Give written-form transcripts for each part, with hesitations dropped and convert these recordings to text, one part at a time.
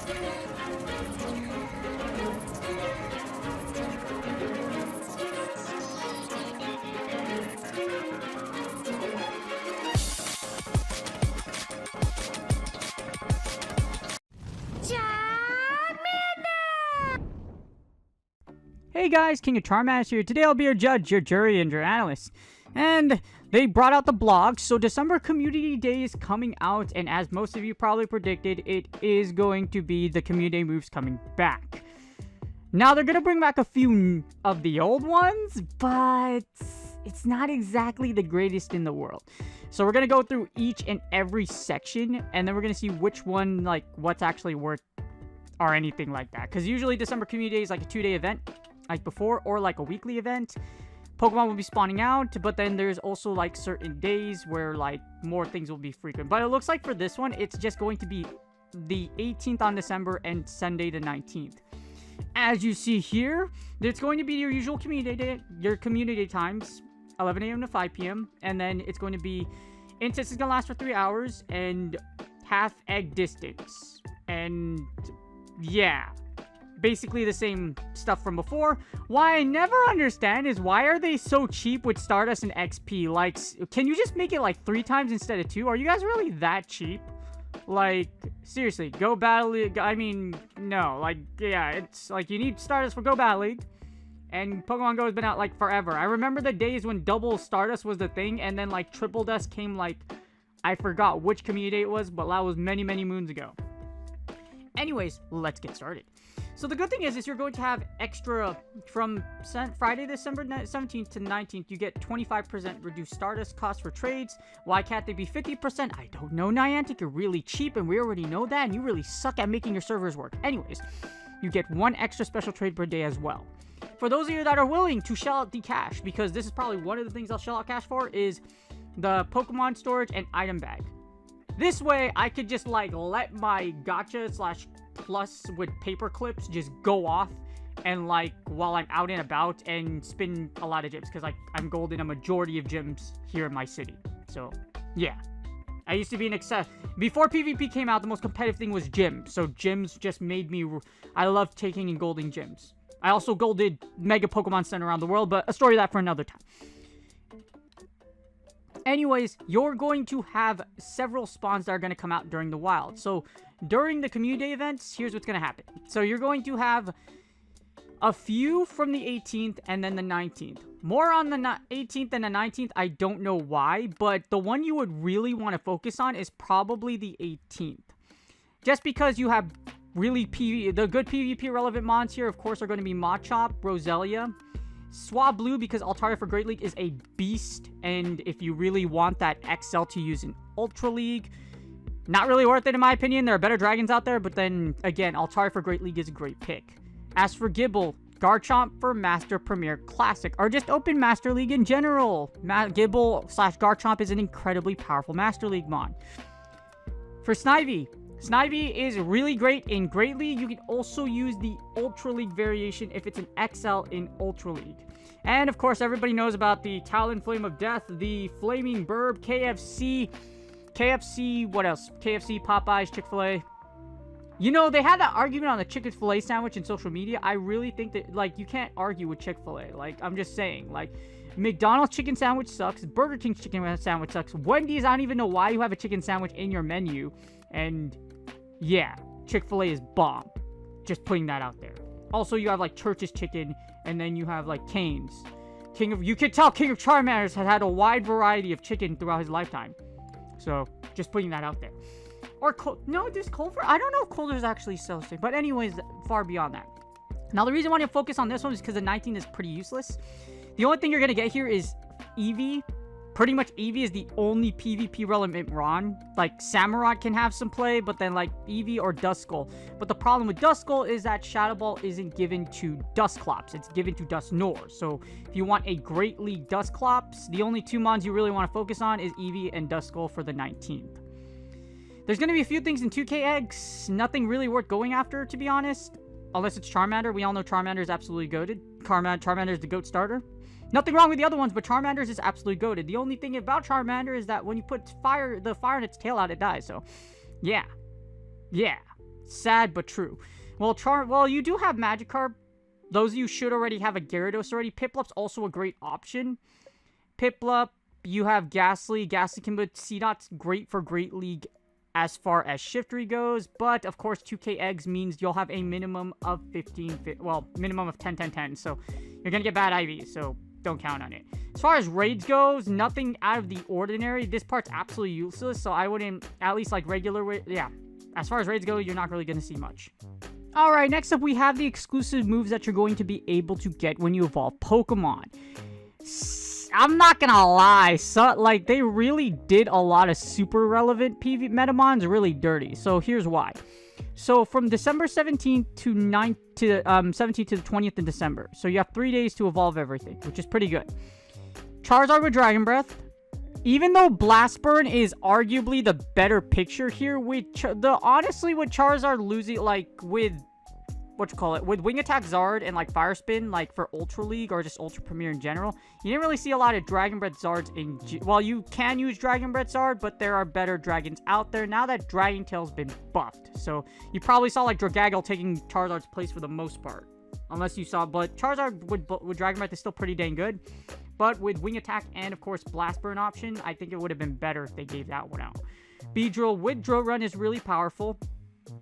Hey guys, King of Charmander here. Today I'll be your judge, your jury, and your analyst. And they brought out the blog, so December Community Day is coming out, and as most of you probably predicted, it is going to be the Community Day moves coming back. Now, they're going to bring back a few of the old ones, but it's not exactly the greatest in the world. So we're going to go through each and every section, and then we're going to see which one, like, what's actually worth or anything like that. Because usually December Community Day is like a 2-day event, like before, or like a weekly event. Pokemon will be spawning out, but then there's also like certain days where like more things will be frequent. But it looks like for this one, it's just going to be the 18th on December and Sunday the 19th. As you see here, it's going to be your usual community day, your community times, 11 a.m. to 5 p.m. And then it's going to be, instance is going to last for 3 hours and half egg distance. And yeah, basically the same stuff from before. Why I never understand is why are they so cheap with Stardust and XP? Like, can you just make it like 3 times instead of 2? Are you guys really that cheap? Like, seriously, Go Battle League, I mean, no, like, yeah, it's like you need Stardust for Go Battle League, and Pokemon Go has been out like forever. I remember the days when double Stardust was the thing, and then like triple Dust came like, I forgot which community it was, but that was many, many moons ago. Anyways, let's get started. So the good thing is you're going to have extra from Friday, December 17th to 19th. You get 25% reduced Stardust cost for trades. Why can't they be 50%? I don't know, Niantic. You're really cheap, and we already know that, and you really suck at making your servers work. Anyways, you get 1 extra special trade per day as well. For those of you that are willing to shell out the cash, because this is probably one of the things I'll shell out cash for, is the Pokemon storage and item bag. This way, I could just, like, let my gacha / plus with paper clips just go off and, like, while I'm out and about and spin a lot of gyms. Because, like, I'm gold in a majority of gyms here in my city. So, yeah. I used to be an excess. Before PvP came out, the most competitive thing was gyms. So, gyms just made me... I love taking and golding gyms. I also golded Mega Pokemon Center around the world, but a story of that for another time. Anyways, you're going to have several spawns that are going to come out during the wild. So, during the community day events, here's what's going to happen. So, you're going to have a few from the 18th and then the 19th. More on the 18th and the 19th, I don't know why, but the one you would really want to focus on is probably the 18th. Just because you have really the good PvP relevant mons here, of course, are going to be Machop, Roselia, Swablu, because Altaria for Great League is a beast, and if you really want that XL to use in Ultra League, not really worth it in my opinion. There are better dragons out there, but then, again, Altaria for Great League is a great pick. As for Gible, Garchomp for Master Premier Classic, or just Open Master League in general. Gible / Garchomp is an incredibly powerful Master League mon. For Snivy, Snivy is really great in Great League. You can also use the Ultra League variation if it's an XL in Ultra League. And, of course, everybody knows about the Talon Flame of Death, the Flaming Burb, KFC, what else? KFC, Popeyes, Chick-fil-A. You know, they had that argument on the Chick-fil-A sandwich in social media. I really think that, like, you can't argue with Chick-fil-A. Like, I'm just saying, like, McDonald's chicken sandwich sucks. Burger King's chicken sandwich sucks. Wendy's, I don't even know why you have a chicken sandwich in your menu. And, yeah, Chick-fil-A is bomb. Just putting that out there. Also, you have, like, Church's Chicken, and then you have, like, Cane's. You could tell King of Charmanders has had a wide variety of chicken throughout his lifetime. So, just putting that out there. Or, no, does Culver? I don't know if Culver's actually sells chicken. But anyways, far beyond that. Now, the reason why I focus on this one is because the 19 is pretty useless. The only thing you're going to get here is Eevee. Pretty much Eevee is the only PvP relevant Ron. Like, Samurott can have some play, but then, like, Eevee or Duskull. But the problem with Duskull is that Shadow Ball isn't given to Dusclops. It's given to Dusknoir. So, if you want a Great League Dusclops, the only 2 mons you really want to focus on is Eevee and Duskull for the 19th. There's going to be a few things in 2K eggs. Nothing really worth going after, to be honest. Unless it's Charmander. We all know Charmander is absolutely goated. Charmander is the GOAT starter. Nothing wrong with the other ones, but Charmander's is absolutely goated. The only thing about Charmander is that when you put the fire in its tail out, it dies. So, yeah. Yeah. Sad but true. Well, you do have Magikarp. Those of you should already have a Gyarados already. Piplup's also a great option. Piplup, you have Ghastly. Ghastly can be Seedot's great for Great League as far as Shiftry goes, but of course 2k eggs means you'll have a minimum of 15, well, minimum of 10, 10, 10, so you're gonna get bad IVs, so don't count on it. As far as raids goes, nothing out of the ordinary. This part's absolutely useless, so I wouldn't, at least like regular, yeah. As far as raids go, you're not really gonna see much. Alright, next up we have the exclusive moves that you're going to be able to get when you evolve Pokemon. I'm not gonna lie, like, they really did a lot of super relevant PV Metamons really dirty. So here's why. So from December 17th to 17th to the 20th of December. So you have 3 days to evolve everything, which is pretty good. Charizard with Dragon Breath. Even though Blast Burn is arguably the better picture here, honestly with Charizard losing, like, with with Wing Attack Zard and like Fire Spin, like for Ultra League or just Ultra Premier in general, you didn't really see a lot of Dragon Breath Zards in well, you can use Dragon Breath Zard, but there are better dragons out there now that Dragon Tail's been buffed. So you probably saw like Dragaggle taking Charizard's place for the most part. Unless you saw, but Charizard with Dragon Breath is still pretty dang good. But with Wing Attack and of course Blast Burn option, I think it would have been better if they gave that one out. Beedrill with Drill Run is really powerful.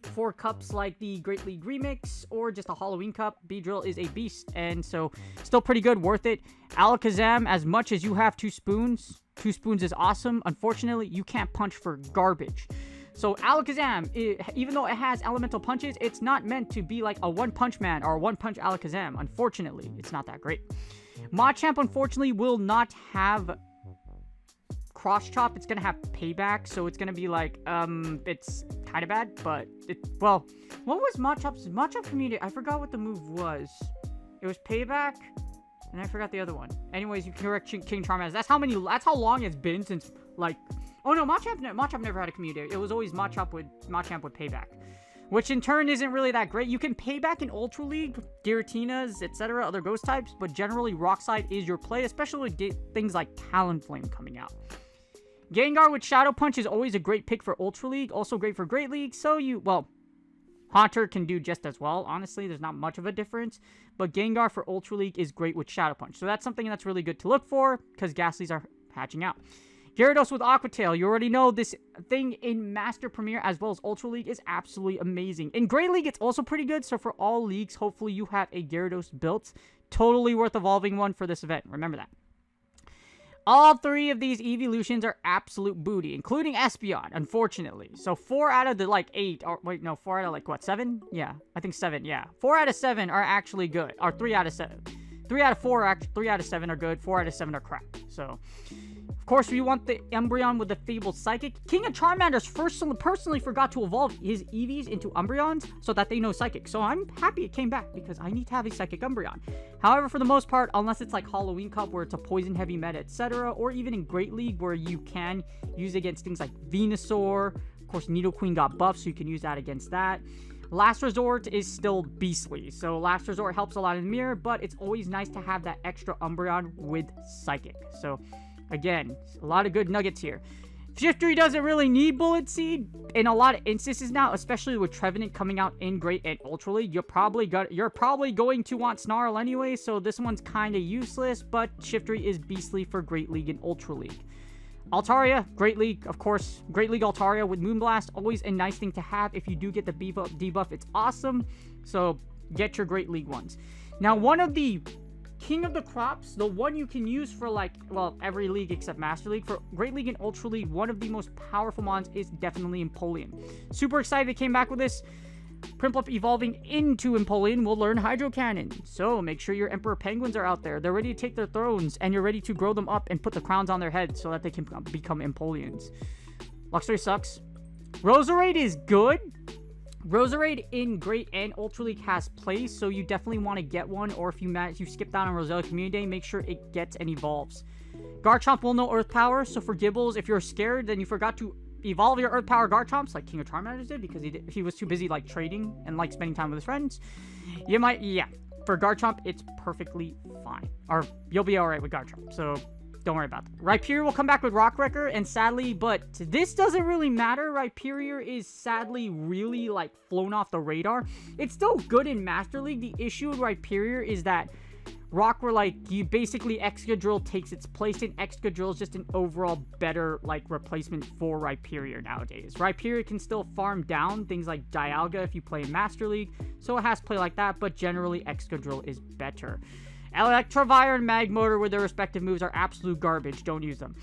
For cups like the Great League Remix or just a Halloween cup, Beedrill is a beast, and so still pretty good, worth it. Alakazam, as much as you have 2 spoons is awesome. Unfortunately, you can't punch for garbage. So Alakazam, even though it has elemental punches, it's not meant to be like a one-punch man or a one-punch Alakazam. Unfortunately, it's not that great. Machamp, unfortunately, will not have Cross Chop. It's gonna have Payback, so it's gonna be like, it's kind of bad, but well, what was Machamp community? I forgot what the move was. It was Payback, and I forgot the other one. Anyways, you can correct King Charmander. That's how long it's been since, like, oh no, Machamp never had a community. It was always Machamp with Payback, which in turn isn't really that great. You can Payback in Ultra League, Giratinas, etc., other ghost types, but generally Rockslide is your play, especially with things like Talonflame coming out. Gengar with Shadow Punch is always a great pick for Ultra League, also great for Great League, so well, Haunter can do just as well. Honestly, there's not much of a difference, but Gengar for Ultra League is great with Shadow Punch, so that's something that's really good to look for, because Ghastlies are hatching out. Gyarados with Aqua Tail, you already know this thing in Master Premier as well as Ultra League is absolutely amazing. In Great League, it's also pretty good, so for all leagues, hopefully you have a Gyarados built. Totally worth evolving one for this event, remember that. All 3 of these evolutions are absolute booty, including Espeon, unfortunately. So 4 out of the, like, 8, or wait, no, 4 out of, like, what, 7? Yeah, I think 7, yeah. 4 out of 7 are actually good, or 3 out of 7. 3 out of 4, 3 out of 7 are good, 4 out of 7 are crap. So, of course, we want the Umbreon with the Fabled Psychic. King of Charmanders personally forgot to evolve his Eevees into Umbreons so that they know Psychic. So I'm happy it came back because I need to have a Psychic Umbreon. However, for the most part, unless it's like Halloween Cup where it's a poison heavy meta, etc., or even in Great League where you can use against things like Venusaur. Of course, Nidoqueen got buffed, so you can use that against that. Last Resort is still beastly, so Last Resort helps a lot in the mirror, but it's always nice to have that extra Umbreon with Psychic. So again, a lot of good nuggets here. Shiftry doesn't really need Bullet Seed in a lot of instances now, especially with Trevenant coming out in Great and Ultra League. You're probably going to want Snarl anyway, so this one's kind of useless, but Shiftry is beastly for Great League and Ultra League. Altaria, Great League, of course, Great League Altaria with Moonblast, always a nice thing to have. If you do get the debuff, it's awesome, so get your Great League ones. Now, one of the King of the Crops, the one you can use for, like, well, every league except Master League. For Great League and Ultra League, one of the most powerful mons is definitely Empoleon. Super excited they came back with this. Prinplup evolving into Empoleon will learn Hydro Cannon. So make sure your Emperor Penguins are out there. They're ready to take their thrones, and you're ready to grow them up and put the crowns on their heads so that they can become Empoleons. Luxray sucks. Roserade is good. Roserade in Great and Ultra League has place, so you definitely want to get one, or if you skip down on Roselia Community Day, make sure it gets and evolves. Garchomp will know Earth Power, so for Gibbles, if you're scared, then you forgot to evolve your Earth Power Garchomps, like King of Charmanders did, because he was too busy, like, trading and, like, spending time with his friends. You might, yeah, for Garchomp, it's perfectly fine. Or, you'll be alright with Garchomp, so don't worry about that. Rhyperior will come back with Rock Wrecker, and sadly, but this doesn't really matter. Rhyperior is sadly really, like, flown off the radar. It's still good in Master League. The issue with Rhyperior is that you basically Excadrill takes its place, and Excadrill is just an overall better, like, replacement for Rhyperior nowadays. Rhyperior can still farm down things like Dialga if you play in Master League, so it has play like that, but generally Excadrill is better. Electivire and Magmotor with their respective moves are absolute garbage. Don't use them.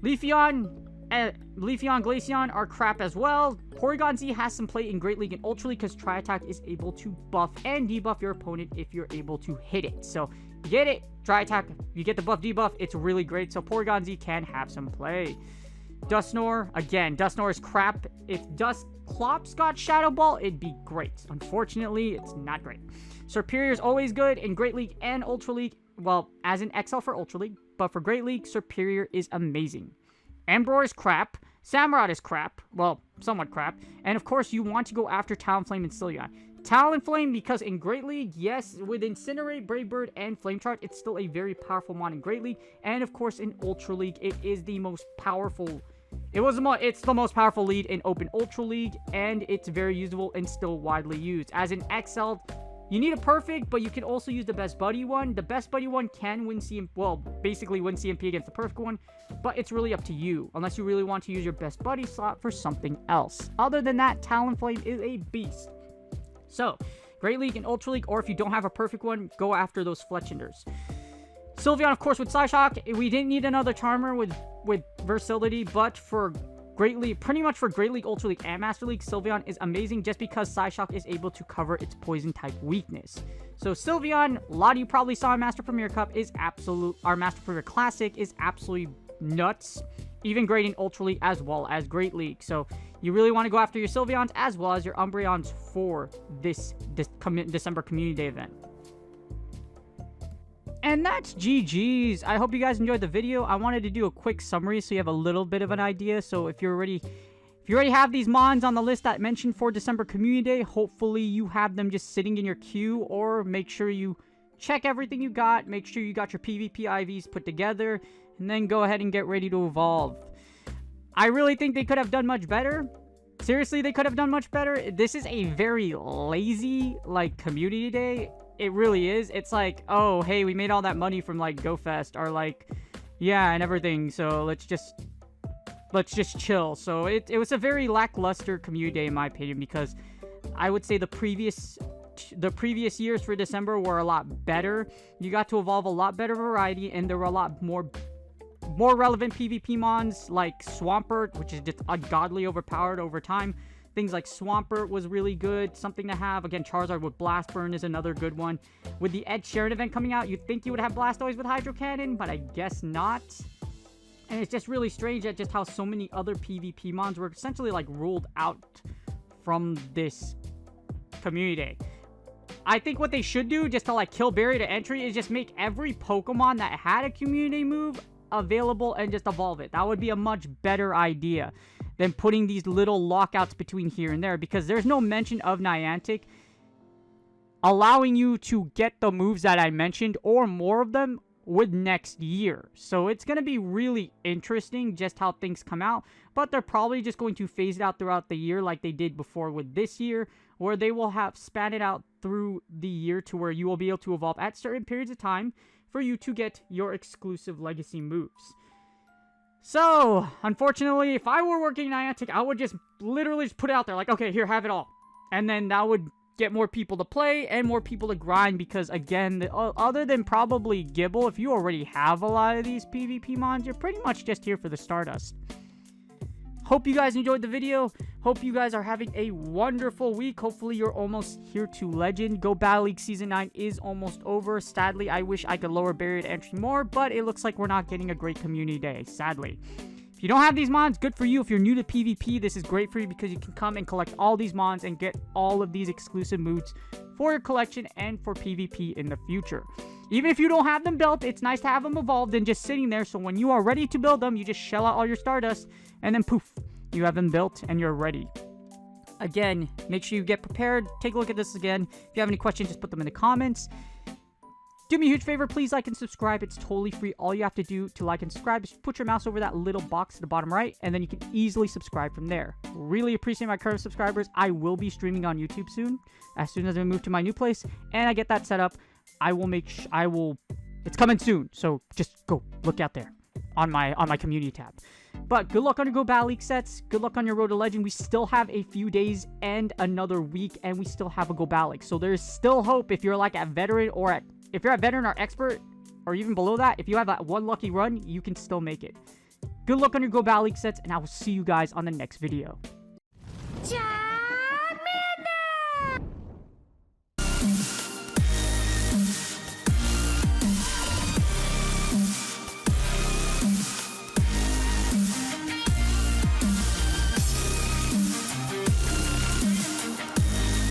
Leafeon, Glaceon are crap as well. Porygon Z has some play in Great League and Ultra League because Tri-Attack is able to buff and debuff your opponent if you're able to hit it. So, get it. Tri-Attack, you get the buff debuff, it's really great. So, Porygon Z can have some play. Dusknoir, again, Dusknoir is crap. If Dusclops got Shadow Ball, it'd be great. Unfortunately, it's not great. Serperior is always good in Great League and Ultra League. Well, as in XL for Ultra League, but for Great League, Serperior is amazing. Embror is crap. Samurott is crap. Well, somewhat crap. And of course, you want to go after Talonflame and Sylveon. Talonflame, because in Great League, yes, with Incinerate, Brave Bird, and Flame Charge, it's still a very powerful mon in Great League. And of course, in Ultra League, it is the most powerful. It's the most powerful lead in Open Ultra League, and it's very usable and still widely used. As in XL, you need a perfect, but you can also use the Best Buddy one. The Best Buddy one can win basically win CMP against the perfect one, but it's really up to you, unless you really want to use your Best Buddy slot for something else. Other than that, Talonflame is a beast. So, Great League and Ultra League, or if you don't have a perfect one, go after those Fletchinders. Sylveon, of course, with Psyshock. We didn't need another Charmer with versatility, but for Great League, pretty much for Great League, Ultra League, and Master League, Sylveon is amazing just because Psyshock is able to cover its Poison-type weakness. So Sylveon, a lot of you probably saw in Master Premier Cup, our Master Premier Classic is absolutely nuts. Even great in Ultra League as well as Great League. So you really want to go after your Sylveons as well as your Umbreons for this December Community Day event. And that's GG's. I hope you guys enjoyed the video. I wanted to do a quick summary so you have a little bit of an idea. So if you already have these mons on the list that I mentioned for December Community Day, hopefully you have them just sitting in your queue, or make sure you check everything you got. Make sure you got your PvP IVs put together, and then go ahead and get ready to evolve. I really think they could have done much better. Seriously, they could have done much better. This is a very lazy, like, Community Day. It really is. It's like, oh, hey, we made all that money from, like, GoFest, or, like, yeah, and everything, so let's just chill. So it was a very lackluster Community Day, in my opinion, because I would say the previous years for December were a lot better. You got to evolve a lot better variety, and there were a lot more relevant PvP mons, like Swampert, which is just ungodly overpowered over time. Things like Swampert was really good, something to have. Again, Charizard with Blast Burn is another good one. With the Ed Sheeran event coming out, you'd think you would have Blastoise with Hydro Cannon, but I guess not. And it's just really strange at just how so many other PvP mons were essentially, like, ruled out from this Community Day. I think what they should do, just to, like, kill barrier to entry, is just make every Pokemon that had a Community move available and just evolve it. That would be a much better idea than putting these little lockouts between here and there, because there's no mention of Niantic allowing you to get the moves that I mentioned or more of them with next year. So it's going to be really interesting just how things come out, but they're probably just going to phase it out throughout the year like they did before with this year, where they will have span it out through the year to where you will be able to evolve at certain periods of time for you to get your exclusive legacy moves. So, unfortunately, if I were working Niantic, I would just literally just put it out there like, okay, here, have it all. And then that would get more people to play and more people to grind, because, again, other than probably Gibble, if you already have a lot of these PvP mons, you're pretty much just here for the Stardust. Hope you guys enjoyed the video. Hope you guys are having a wonderful week. Hopefully you're almost here to Legend. Go Battle League Season 9 is almost over. Sadly, I wish I could lower barrier to entry more, but it looks like we're not getting a great Community Day, sadly. If you don't have these mons, good for you. If you're new to PvP, this is great for you because you can come and collect all these mons and get all of these exclusive moves for your collection and for PvP in the future. Even if you don't have them built, it's nice to have them evolved and just sitting there, so when you are ready to build them, you just shell out all your Stardust, and then poof, you have them built and you're ready. Again, make sure you get prepared. Take a look at this again. If you have any questions, just put them in the comments. Do me a huge favor, please like and subscribe. It's totally free. All you have to do to like and subscribe is put your mouse over that little box at the bottom right, and then you can easily subscribe from there. Really appreciate my current subscribers. I will be streaming on YouTube soon. As soon as I move to my new place and I get that set up, I will it's coming soon. So just go look out there on my community tab. But good luck on your Go Battle League sets. Good luck on your Road to Legend. We still have a few days and another week, and we still have a Go Battle League. So there's still hope if you're like at veteran or if you're at veteran or expert or even below that. If you have that one lucky run, you can still make it. Good luck on your Go Battle League sets, and I will see you guys on the next video.